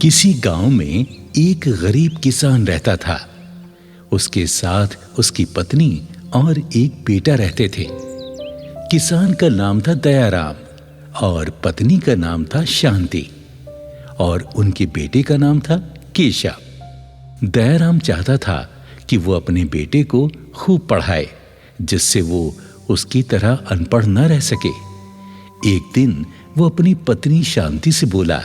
किसी गांव में एक गरीब किसान रहता था। उसके साथ उसकी पत्नी और एक बेटा रहते थे। किसान का नाम था दयाराम और पत्नी का नाम था शांति और उनके बेटे का नाम था केशव। दयाराम चाहता था कि वो अपने बेटे को खूब पढ़ाए जिससे वो उसकी तरह अनपढ़ न रह सके। एक दिन वो अपनी पत्नी शांति से बोला,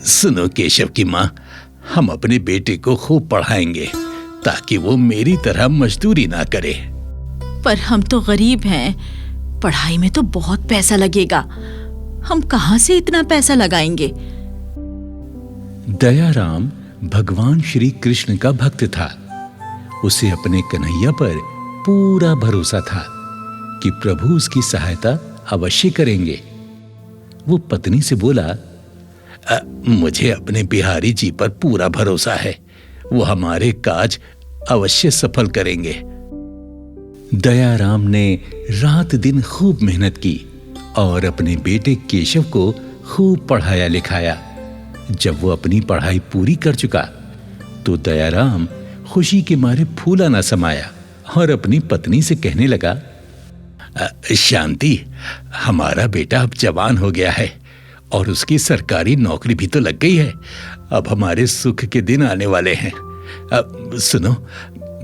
सुनो केशव की माँ, हम अपने बेटे को खूब पढ़ाएंगे ताकि वो मेरी तरह मजदूरी ना करे। पर हम तो गरीब हैं, पढ़ाई में तो बहुत पैसा लगेगा, हम कहाँ से इतना पैसा लगाएंगे? दयाराम भगवान श्री कृष्ण का भक्त था। उसे अपने कन्हैया पर पूरा भरोसा था कि प्रभु उसकी सहायता अवश्य करेंगे। वो पत्नी से बोला, मुझे अपने बिहारी जी पर पूरा भरोसा है, वो हमारे काज अवश्य सफल करेंगे। दयाराम ने रात दिन खूब मेहनत की और अपने बेटे केशव को खूब पढ़ाया लिखाया। जब वो अपनी पढ़ाई पूरी कर चुका तो दयाराम खुशी के मारे फूला न समाया और अपनी पत्नी से कहने लगा, शांति, हमारा बेटा अब जवान हो गया है और उसकी सरकारी नौकरी भी तो लग गई है। अब हमारे सुख के दिन आने वाले हैं। सुनो,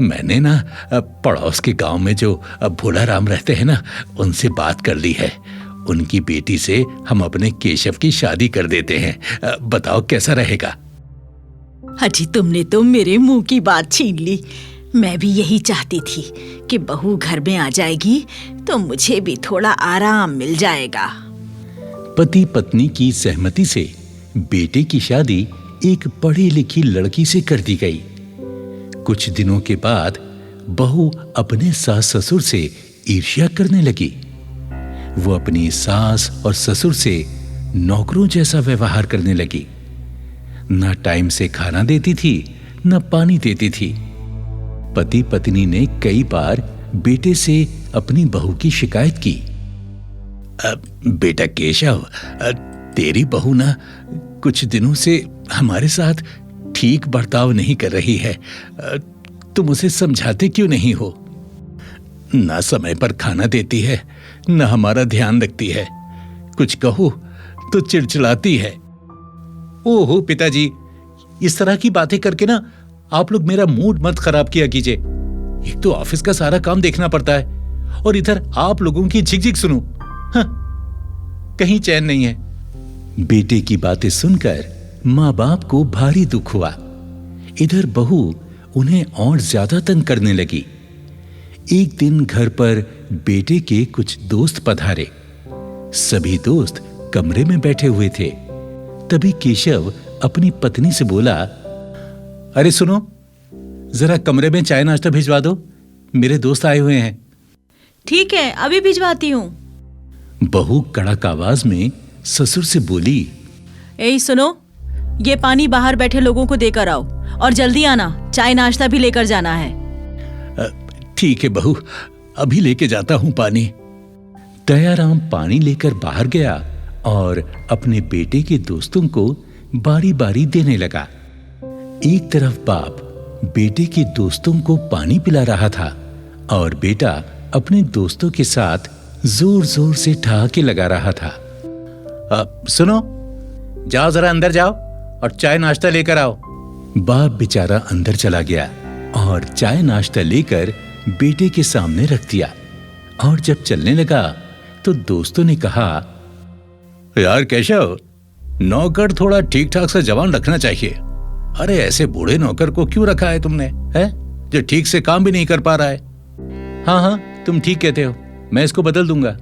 मैंने ना पड़ोस के गांव में जो भोला राम रहते हैं ना, उनसे बात कर ली है। उनकी बेटी से हम अपने केशव की शादी कर देते हैं। बताओ कैसा रहेगा? अजी, तुमने तो मेरे मुंह की बात छीन ली। मैं भी यही चाहती थी कि बहू घर में आ जाएगी तो मुझे भी थोड़ा आराम मिल जाएगा। पति पत्नी की सहमति से बेटे की शादी एक पढ़ी लिखी लड़की से कर दी गई। कुछ दिनों के बाद बहू अपने सास ससुर से ईर्ष्या करने लगी। वो अपनी सास और ससुर से नौकरों जैसा व्यवहार करने लगी। न टाइम से खाना देती थी, न पानी देती थी। पति पत्नी ने कई बार बेटे से अपनी बहू की शिकायत की। बेटा केशव, तेरी बहू ना कुछ दिनों से हमारे साथ ठीक बर्ताव नहीं कर रही है। तुम उसे समझाते क्यों नहीं हो? ना समय पर खाना देती है, न हमारा ध्यान रखती है। कुछ कहो तो चिड़चिड़ाती है। ओहो पिताजी, इस तरह की बातें करके ना आप लोग मेरा मूड मत खराब किया कीजिए। एक तो ऑफिस का सारा काम देखना पड़ता है और इधर आप लोगों की झिकझिक सुनो। हाँ, कहीं चैन नहीं है। बेटे की बातें सुनकर माँ बाप को भारी दुख हुआ। इधर बहू उन्हें और ज्यादा तंग करने लगी। एक दिन घर पर बेटे के कुछ दोस्त पधारे। सभी दोस्त कमरे में बैठे हुए थे। तभी केशव अपनी पत्नी से बोला, अरे सुनो, जरा कमरे में चाय नाश्ता भिजवा दो, मेरे दोस्त आए हुए हैं। ठीक है, अभी भिजवाती हूँ। बहू कड़क आवाज में ससुर से बोली, ए सुनो, ये पानी बाहर बैठे लोगों को देकर आओ और जल्दी आना, चाय नाश्ता भी लेकर जाना है। ठीक है बहू, अभी लेके जाता हूं पानी। दयाराम पानी लेकर बाहर गया और अपने बेटे के दोस्तों को बारी बारी देने लगा। एक तरफ बाप बेटे के दोस्तों को पानी पिला रहा था और बेटा अपने दोस्तों के साथ जोर जोर से ठहाके लगा रहा था। सुनो, जाओ जरा अंदर जाओ और चाय नाश्ता लेकर आओ। बाप बेचारा अंदर चला गया और चाय नाश्ता लेकर बेटे के सामने रख दिया। और जब चलने लगा तो दोस्तों ने कहा, यार केशव, नौकर थोड़ा ठीक ठाक सा जवान रखना चाहिए। अरे ऐसे बूढ़े नौकर को क्यों रखा है तुमने, है जो ठीक से काम भी नहीं कर पा रहा है। हाँ हाँ, तुम ठीक कहते हो, मैं इसको बदल दूंगा।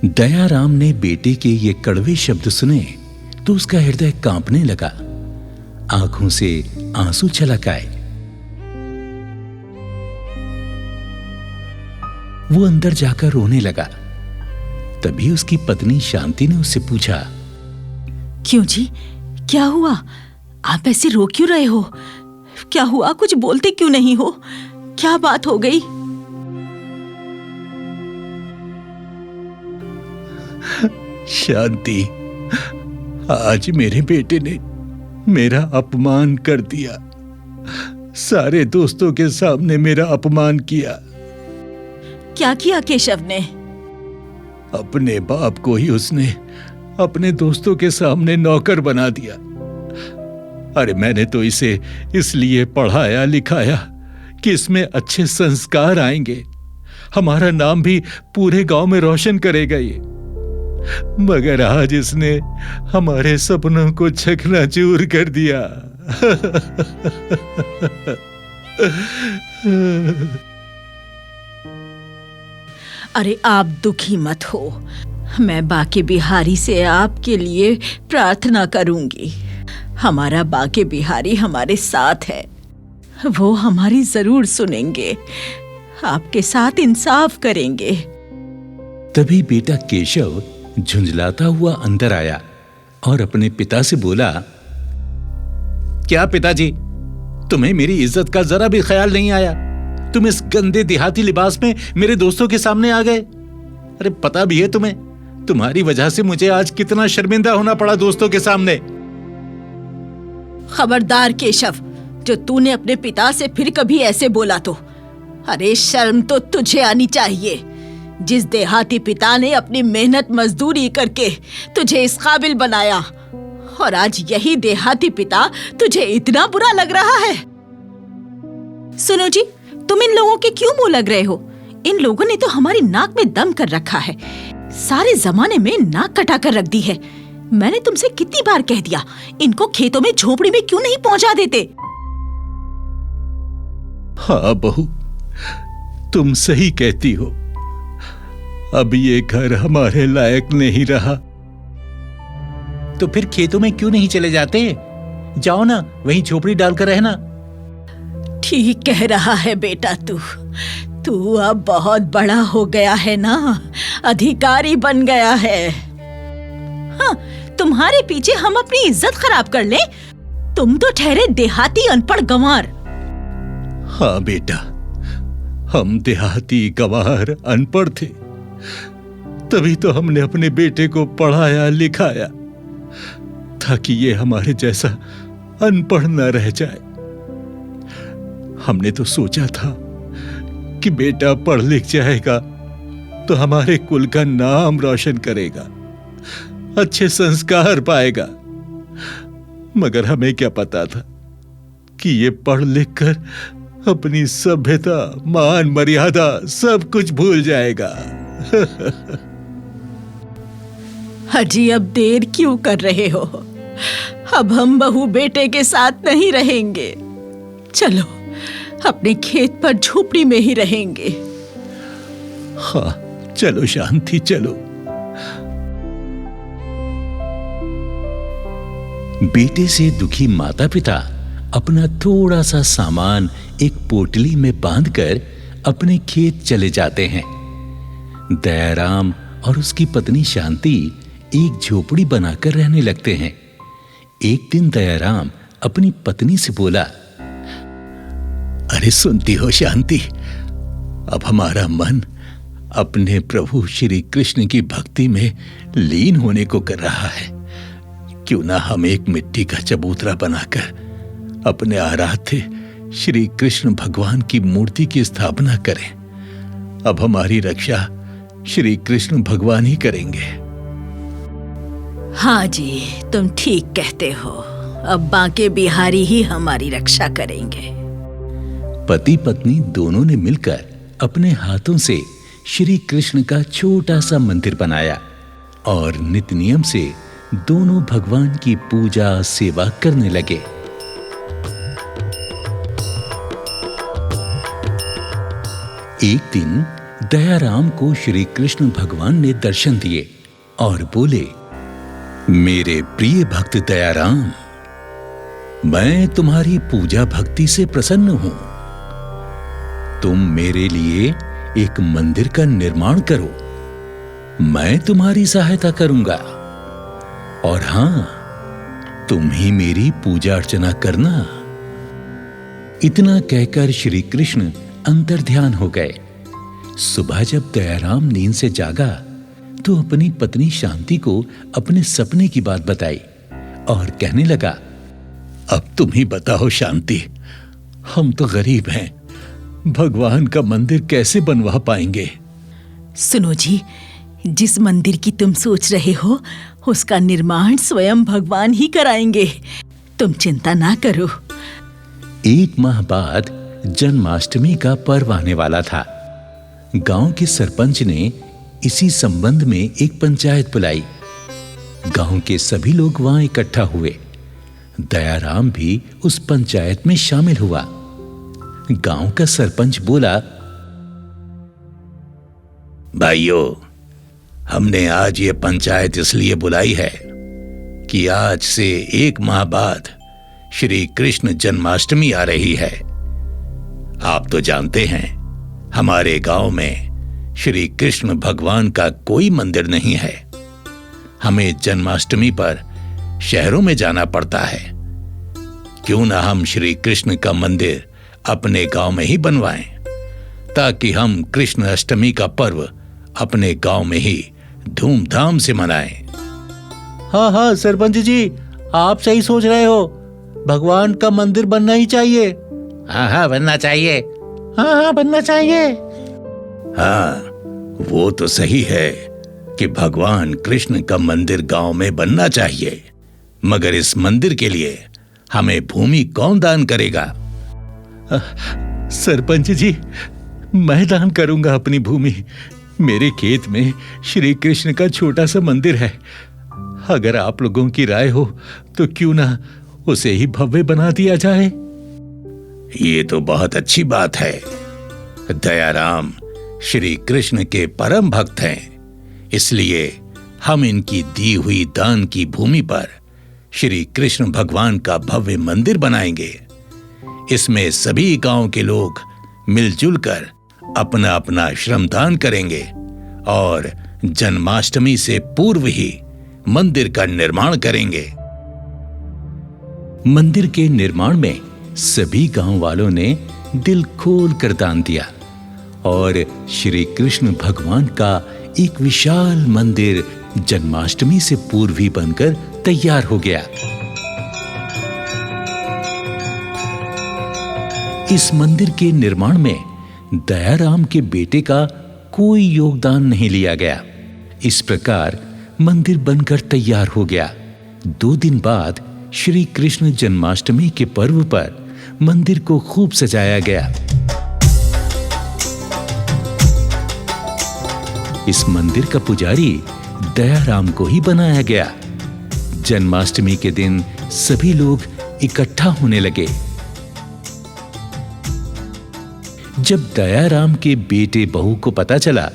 दयाराम ने बेटे के ये कड़वे शब्द सुने तो उसका हृदय कांपने लगा। आंखों से आंसू छलक आए। वो अंदर जाकर रोने लगा। तभी उसकी पत्नी शांति ने उससे पूछा, क्यों जी, क्या हुआ? आप ऐसे रो क्यों रहे हो? क्या हुआ? कुछ बोलते क्यों नहीं हो? क्या बात हो गई? शांति, आज मेरे बेटे ने मेरा अपमान कर दिया। सारे दोस्तों के सामने मेरा अपमान किया। क्या किया केशव ने? अपने बाप को ही उसने अपने दोस्तों के सामने नौकर बना दिया। अरे मैंने तो इसे इसलिए पढ़ाया लिखाया कि इसमें अच्छे संस्कार आएंगे, हमारा नाम भी पूरे गांव में रोशन करेगा ये। मगर आज इसने हमारे सपनों को चकनाचूर कर दिया। अरे आप दुखी मत हो, मैं बाके बिहारी से आपके लिए प्रार्थना करूंगी। हमारा बाके बिहारी हमारे साथ है, वो हमारी जरूर सुनेंगे, आपके साथ इंसाफ करेंगे। तभी बेटा केशव झुंझलाता हुआ अंदर आया और अपने पिता से बोला, क्या पिताजी, तुम्हें मेरी इज्जत का जरा भी ख्याल नहीं आया? तुम इस गंदे देहाती लिबास में मेरे दोस्तों के सामने आ गए। अरे पता भी है तुम्हें, तुम्हारी वजह से मुझे आज कितना शर्मिंदा होना पड़ा दोस्तों के सामने। खबरदार केशव, जो तूने अपने पिता से फिर कभी ऐसे बोला तो। अरे शर्म तो तुझे आनी चाहिए। जिस देहाती पिता ने अपनी मेहनत मजदूरी करके तुझे इस काबिल बनाया, और आज यही देहाती पिता तुझे इतना बुरा लग रहा है। सुनो जी, तुम इन लोगों के क्यों मुंह लग रहे हो? इन लोगों ने तो हमारी नाक में दम कर रखा है, सारे जमाने में नाक कटा कर रख दी है। मैंने तुमसे कितनी बार कह दिया, इनको खेतों में झोपड़ी में क्यों नहीं पहुंचा देते? हाँ बहू, तुम सही कहती हो। अब ये घर हमारे लायक नहीं रहा। तो फिर खेतों में क्यों नहीं चले जाते? जाओ ना, वहीं झोपड़ी डालकर रहना। ठीक कह रहा है बेटा, तू अब बहुत बड़ा हो गया है ना, अधिकारी बन गया है। हाँ, तुम्हारे पीछे हम अपनी इज्जत खराब कर लें? तुम तो ठहरे देहाती अनपढ़ गंवार। हाँ बेटा, हम देहाती गंवार अनपढ़ थे, तभी तो हमने अपने बेटे को पढ़ाया लिखाया ताकि ये हमारे जैसा अनपढ़ न रह जाए। हमने तो सोचा था कि बेटा पढ़ लिख जाएगा तो हमारे कुल का नाम रोशन करेगा, अच्छे संस्कार पाएगा। मगर हमें क्या पता था कि ये पढ़ लिख कर अपनी सभ्यता, मान मर्यादा सब कुछ भूल जाएगा। अजी, अब देर क्यों कर रहे हो? अब हम बहू बेटे के साथ नहीं रहेंगे। चलो, अपने खेत पर झोपड़ी में ही रहेंगे। हाँ चलो शांति, चलो। बेटे से दुखी माता पिता अपना थोड़ा सा सामान एक पोटली में बांधकर अपने खेत चले जाते हैं। दयाराम और उसकी पत्नी शांति एक झोपड़ी बनाकर रहने लगते हैं। एक दिन दयाराम अपनी पत्नी से बोला, अरे सुनती हो शांति, अब हमारा मन अपने प्रभु श्री कृष्ण की भक्ति में लीन होने को कर रहा है। क्यों ना हम एक मिट्टी का चबूतरा बनाकर अपने आराध्य श्री कृष्ण भगवान की मूर्ति की स्थापना करें। अब हमारी रक्षा श्री कृष्ण भगवान ही करेंगे। हाँ जी, तुम ठीक कहते हो। अब बाके बिहारी ही हमारी रक्षा करेंगे। पति पत्नी दोनों ने मिलकर अपने हाथों से श्री कृष्ण का छोटा सा मंदिर बनाया और नित नियम से दोनों भगवान की पूजा सेवा करने लगे। एक दिन दयाराम को श्री कृष्ण भगवान ने दर्शन दिए और बोले, मेरे प्रिय भक्त दयाराम, मैं तुम्हारी पूजा भक्ति से प्रसन्न हूं। तुम मेरे लिए एक मंदिर का निर्माण करो, मैं तुम्हारी सहायता करूंगा। और हां, तुम ही मेरी पूजा अर्चना करना। इतना कहकर श्री कृष्ण अंतर्ध्यान हो गए। सुबह जब दयाराम नींद से जागा तो अपनी पत्नी शांति को अपने सपने की बात बताई और कहने लगा, अब तुम ही बताओ शांति, हम तो गरीब हैं, भगवान का मंदिर कैसे बनवा पाएंगे? सुनो जी, जिस मंदिर की तुम सोच रहे हो उसका निर्माण स्वयं भगवान ही कराएंगे, तुम चिंता ना करो। 1 माह बाद जन्माष्टमी का पर्व आने वाला था। गांव के सरपंच ने इसी संबंध में एक पंचायत बुलाई। गांव के सभी लोग वहां इकट्ठा हुए। दयाराम भी उस पंचायत में शामिल हुआ। गांव का सरपंच बोला, भाइयों, हमने आज ये पंचायत इसलिए बुलाई है कि आज से 1 माह बाद श्री कृष्ण जन्माष्टमी आ रही है। आप तो जानते हैं, हमारे गांव में श्री कृष्ण भगवान का कोई मंदिर नहीं है। हमें जन्माष्टमी पर शहरों में जाना पड़ता है। क्यों ना हम श्री कृष्ण का मंदिर अपने गांव में ही बनवाएं, ताकि हम कृष्ण अष्टमी का पर्व अपने गांव में ही धूमधाम से मनाएं। हाँ सरपंच जी, आप सही सोच रहे हो, भगवान का मंदिर बनना ही चाहिए। हाँ बनना चाहिए। हाँ बनना चाहिए। हाँ, वो तो सही है कि भगवान कृष्ण का मंदिर गांव में बनना चाहिए, मगर इस मंदिर के लिए हमें भूमि कौन दान करेगा? सरपंच जी, मैं दान करूंगा अपनी भूमि। मेरे खेत में श्री कृष्ण का छोटा सा मंदिर है। अगर आप लोगों की राय हो तो क्यों ना उसे ही भव्य बना दिया जाए। ये तो बहुत अच्छी बात है। दयाराम श्री कृष्ण के परम भक्त हैं, इसलिए हम इनकी दी हुई दान की भूमि पर श्री कृष्ण भगवान का भव्य मंदिर बनाएंगे। इसमें सभी गांव के लोग मिलजुल कर अपना अपना श्रमदान करेंगे और जन्माष्टमी से पूर्व ही मंदिर का निर्माण करेंगे। मंदिर के निर्माण में सभी गांव वालों ने दिल खोल कर दान दिया और श्री कृष्ण भगवान का एक विशाल मंदिर जन्माष्टमी से पूर्व ही बनकर तैयार हो गया। इस मंदिर के निर्माण में दयाराम के बेटे का कोई योगदान नहीं लिया गया। इस प्रकार मंदिर बनकर तैयार हो गया। 2 दिन बाद श्री कृष्ण जन्माष्टमी के पर्व पर मंदिर को खूब सजाया गया। इस मंदिर का पुजारी दयाराम को ही बनाया गया। जन्माष्टमी के दिन सभी लोग इकट्ठा होने लगे। जब दयाराम के बेटे बहू को पता चला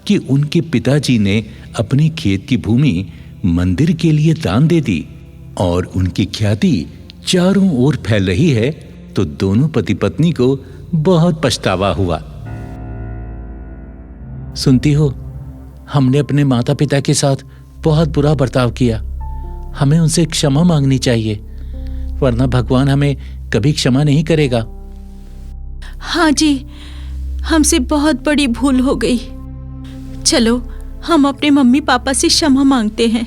कि उनके पिताजी ने अपने खेत की भूमि मंदिर के लिए दान दे दी और उनकी ख्याति चारों ओर फैल रही है, तो दोनों पति पत्नी को बहुत पछतावा हुआ। सुनती हो, हमने अपने माता पिता के साथ बहुत बुरा बर्ताव किया। हमें उनसे क्षमा मांगनी चाहिए, वरना भगवान हमें कभी क्षमा नहीं करेगा। हाँ जी, हमसे बहुत बड़ी भूल हो गई। चलो हम अपने मम्मी पापा से क्षमा मांगते हैं।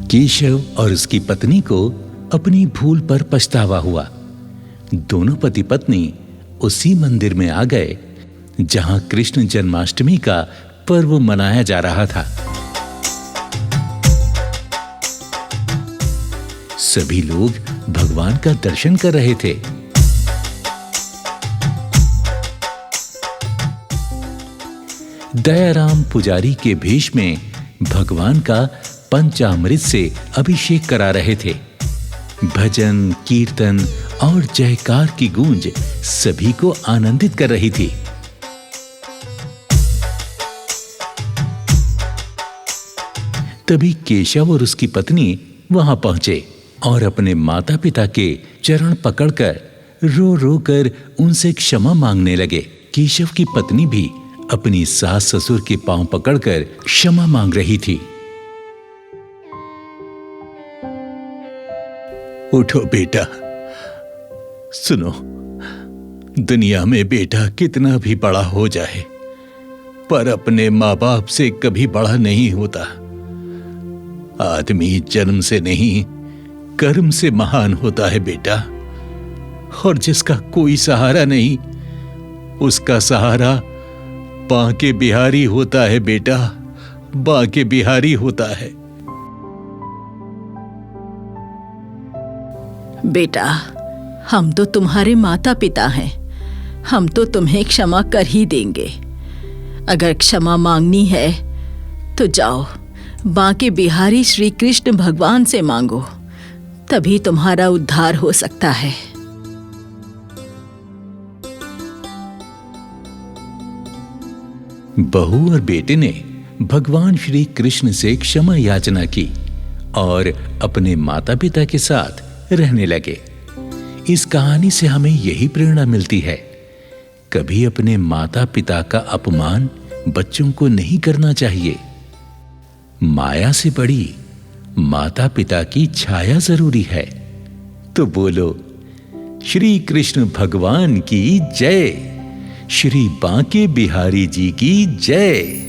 केशव और उसकी पत्नी को अपनी भूल पर पछतावा हुआ। दोनों पति पत्नी उसी मंदिर में आ गए जहां कृष्ण जन्माष्टमी का पर्व मनाया जा रहा था। सभी लोग भगवान का दर्शन कर रहे थे। दयाराम पुजारी के भेष में भगवान का पंचामृत से अभिषेक करा रहे थे। भजन, कीर्तन और जयकार की गूंज सभी को आनंदित कर रही थी। तभी केशव और उसकी पत्नी वहां पहुंचे और अपने माता पिता के चरण पकड़कर रो रो कर उनसे क्षमा मांगने लगे। केशव की पत्नी भी अपनी सास ससुर के पांव पकड़कर क्षमा मांग रही थी। उठो बेटा, सुनो, दुनिया में बेटा कितना भी बड़ा हो जाए, पर अपने माँ बाप से कभी बड़ा नहीं होता। आदमी जन्म से नहीं, कर्म से महान होता है बेटा। और जिसका कोई सहारा नहीं, उसका सहारा बांके बिहारी होता है बेटा, बांके बिहारी होता है। बेटा, हम तो तुम्हारे माता पिता हैं, हम तो तुम्हें क्षमा कर ही देंगे। अगर क्षमा मांगनी है तो जाओ, बांके बिहारी श्री कृष्ण भगवान से मांगो, तभी तुम्हारा उद्धार हो सकता है। बहू और बेटे ने भगवान श्री कृष्ण से क्षमा याचना की और अपने माता पिता के साथ रहने लगे। इस कहानी से हमें यही प्रेरणा मिलती है, कभी अपने माता पिता का अपमान बच्चों को नहीं करना चाहिए। माया से बड़ी माता पिता की छाया जरूरी है। तो बोलो, श्री कृष्ण भगवान की जय, श्री बांके बिहारी जी की जय।